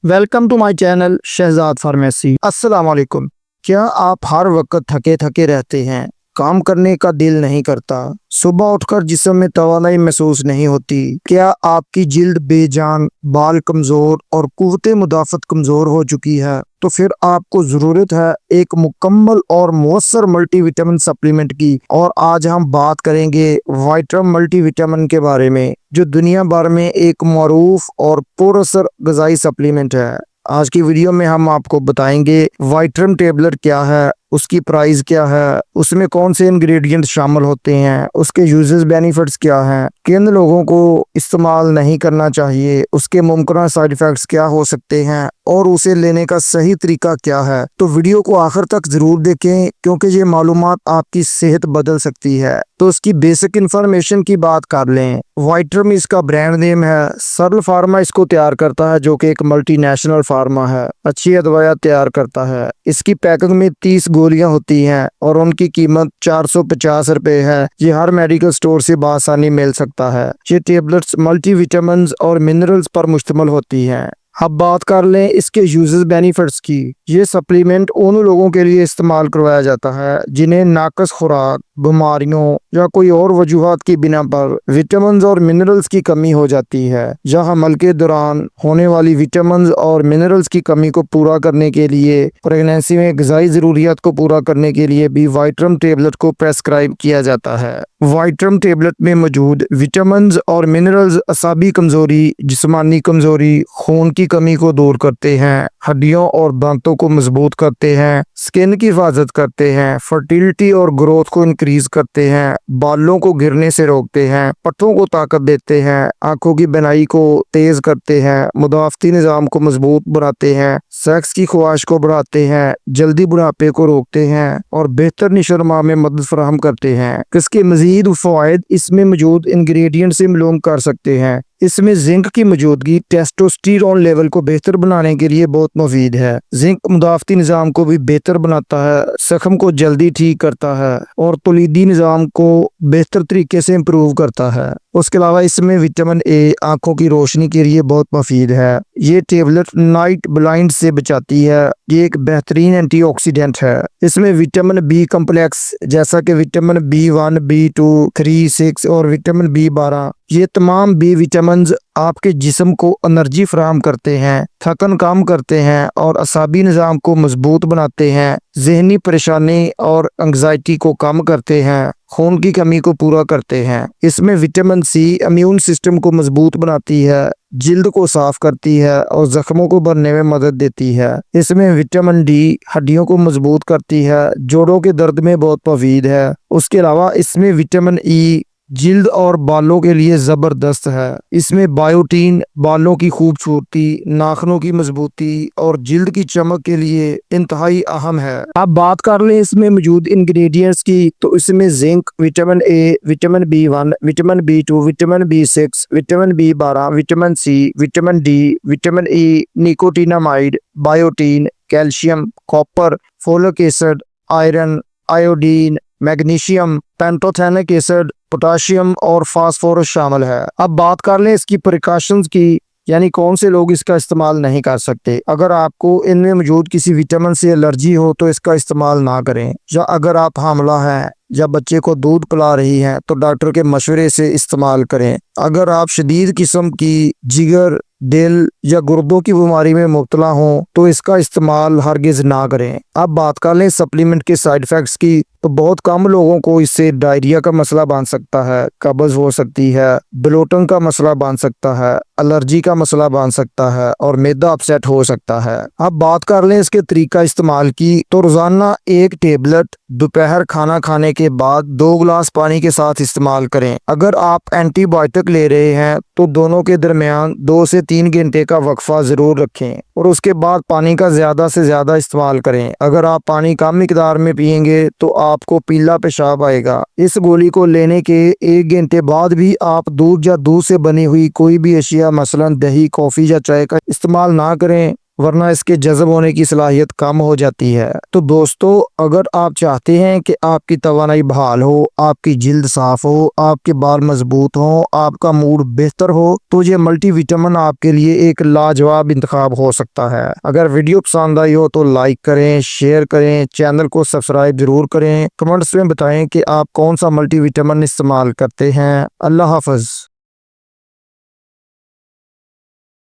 Welcome to my channel Shahzad pharmacy. السلام علیکم۔ کیا آپ ہر وقت تھکے تھکے رہتے ہیں، کام کرنے کا دل نہیں کرتا، صبح اٹھ کر جسم میں توانائی محسوس نہیں ہوتی؟ کیا آپ کی جلد بے جان، بال کمزور اور قوت مدافعت کمزور ہو چکی ہے؟ تو پھر آپ کو ضرورت ہے ایک مکمل اور مؤثر ملٹی وٹامن سپلیمنٹ کی۔ اور آج ہم بات کریں گے وائٹرم ملٹی وٹامن کے بارے میں، جو دنیا بھر میں ایک معروف اور پر اثر غذائی سپلیمنٹ ہے۔ آج کی ویڈیو میں ہم آپ کو بتائیں گے وائٹرم ٹیبلٹ کیا ہے، اس کی پرائز کیا ہے، اس میں کون سے انگریڈینٹ شامل ہوتے ہیں، اس کے یوزز بینیفٹس کیا ہیں، کن لوگوں کو استعمال نہیں کرنا چاہیے، اس کے ممکنہ سائیڈ ایفیکٹس کیا ہو سکتے ہیں، اور اسے لینے کا صحیح طریقہ کیا ہے۔ تو ویڈیو کو آخر تک ضرور دیکھیں، کیونکہ یہ معلومات آپ کی صحت بدل سکتی ہے۔ تو اس کی بیسک انفارمیشن کی بات کر لیں۔ وائٹرم اس کا برانڈ نیم ہے۔ سرل فارما اس کو تیار کرتا ہے، جو کہ ایک ملٹی نیشنل فارما ہے، اچھی ادویات تیار کرتا ہے۔ اس کی پیکنگ میں 30 گولیاں ہوتی ہیں اور ان کی قیمت 450 روپے ہے۔ یہ ہر میڈیکل سٹور سے بآسانی مل سکتا ہے۔ یہ ٹیبلٹس ملٹی وٹامنز اور منرلز پر مشتمل ہوتی ہیں۔ اب بات کر لیں اس کے یوزز بینیفٹس کی۔ یہ سپلیمنٹ ان لوگوں کے لیے استعمال کروایا جاتا ہے جنہیں ناقص خوراک، بیماریوں یا کوئی اور وجوہات کی بنا پر وٹامنز اور منرلز کی کمی ہو جاتی ہے، یا حمل کے دوران ہونے والی وٹامنز اور منرلز کی کمی کو پورا کرنے کے لیے، پریگنینسی میں غذائی ضروریات کو پورا کرنے کے لیے بھی وائٹرم ٹیبلٹ کو پریسکرائب کیا جاتا ہے۔ وائٹرم ٹیبلٹ میں موجود وٹامنز اور منرلز اعصابی کمزوری، جسمانی کمزوری، خون کی کمی کو دور کرتے ہیں، ہڈیوں اور دانتوں کو مضبوط کرتے ہیں، سکن کی حفاظت کرتے ہیں، فرٹیلٹی اور گروتھ کو انکریز کرتے ہیں، بالوں کو گرنے سے روکتے ہیں، پٹھوں کو طاقت دیتے ہیں، آنکھوں کی بینائی کو تیز کرتے ہیں، مدافعتی نظام کو مضبوط بناتے ہیں، سیکس کی خواہش کو بڑھاتے ہیں، جلدی بڑھاپے کو روکتے ہیں اور بہتر نشو و نما میں مدد فراہم کرتے ہیں۔ اس کے مزید فوائد اس میں موجود انگریڈینٹ سے معلوم کر سکتے ہیں۔ اس میں زنک کی موجودگی ٹیسٹوسٹیرون لیول کو بہتر بنانے کے لیے بہت مفید ہے۔ زنک مدافعتی نظام کو بھی بہتر بناتا ہے، زخم کو جلدی ٹھیک کرتا ہے اور تولیدی نظام کو بہتر طریقے سے امپروو کرتا ہے۔ اس کے علاوہ اس میں وٹامن اے آنکھوں کی روشنی کے لیے بہت مفید ہے۔ یہ ٹیبلٹ نائٹ بلائنڈ سے بچاتی ہے۔ یہ ایک بہترین اینٹی آکسیڈنٹ ہے۔ اس میں وٹامن بی کمپلیکس جیسا کہ وٹامن B1، B2، 3، 6 اور وٹامن B12، یہ تمام بی وٹامنز آپ کے جسم کو انرجی فراہم کرتے ہیں، تھکن کم کرتے ہیں اور اعصابی نظام کو مضبوط بناتے ہیں، ذہنی پریشانی اور انگزائٹی کو کم کرتے ہیں، خون کی کمی کو پورا کرتے ہیں۔ اس میں وٹامن سی امیون سسٹم کو مضبوط بناتی ہے، جلد کو صاف کرتی ہے اور زخموں کو بھرنے میں مدد دیتی ہے۔ اس میں وٹامن ڈی ہڈیوں کو مضبوط کرتی ہے، جوڑوں کے درد میں بہت مفید ہے۔ اس کے علاوہ اس میں وٹامن ای جلد اور بالوں کے لیے زبردست ہے۔ اس میں بائیوٹین بالوں کی خوبصورتی، ناخنوں کی مضبوطی اور جلد کی چمک کے لیے انتہائی اہم ہے۔ اب بات کر لیں اس میں موجود انگریڈینٹس کی، تو اس میں zinc, vitamin A, vitamin B1، vitamin B2، vitamin B6، vitamin B12، vitamin C, vitamin D, vitamin E, nicotinamide, biotin, calcium, copper, folic acid, iron, iodine, magnesium, pantothenic acid, potassium اور فاسفورس شامل ہے۔ اب بات کر لیں اس کی پریکاشنز کی، یعنی کون سے لوگ اس کا استعمال نہیں کر سکتے۔ اگر آپ کو ان میں موجود کسی وٹامن سے الرجی ہو تو اس کا استعمال نہ کریں، یا اگر آپ حاملہ ہیں یا بچے کو دودھ پلا رہی ہیں تو ڈاکٹر کے مشورے سے استعمال کریں۔ اگر آپ شدید قسم کی جگر، دل یا گردوں کی بیماری میں مبتلا ہوں تو اس کا استعمال ہرگز نہ کریں۔ اب بات کر لیں سپلیمنٹ کے سائیڈ ایفیکٹس کی، تو بہت کم لوگوں کو اس سے ڈائریا کا مسئلہ بن سکتا ہے، قبض ہو سکتی ہے، بلوٹنگ کا مسئلہ بن سکتا ہے، الرجی کا مسئلہ بن سکتا ہے اور معدہ اپسیٹ ہو سکتا ہے۔ اب بات کر لیں اس کے طریقہ استعمال کی، تو روزانہ ایک ٹیبلٹ دوپہر کھانا کھانے کے بعد 2 گلاس پانی کے ساتھ استعمال کریں۔ اگر آپ اینٹی بائیوٹک لے رہے ہیں تو دونوں کے درمیان 2 سے 3 گھنٹے کا وقفہ ضرور رکھیں اور اس کے بعد پانی کا زیادہ سے زیادہ استعمال کریں۔ اگر آپ پانی کم مقدار میں پیئیں گے تو آپ کو پیلا پیشاب آئے گا۔ اس گولی کو لینے کے 1 گھنٹے بعد بھی آپ دودھ یا دودھ سے بنی ہوئی کوئی بھی اشیاء مثلا دہی، کافی یا چائے کا استعمال نہ کریں۔ ورنہ اس کے جذب ہونے کی صلاحیت کم ہو جاتی ہے۔ تو دوستو، اگر آپ چاہتے ہیں کہ آپ کی توانائی بحال ہو، آپ کی جلد صاف ہو، آپ کے بال مضبوط ہوں، آپ کا موڈ بہتر ہو، تو یہ ملٹی وٹامن آپ کے لیے ایک لاجواب انتخاب ہو سکتا ہے۔ اگر ویڈیو پسند آئی ہو تو لائک کریں، شیئر کریں، چینل کو سبسکرائب ضرور کریں، کمنٹس میں بتائیں کہ آپ کون سا ملٹی وٹامن استعمال کرتے ہیں۔ اللہ حافظ۔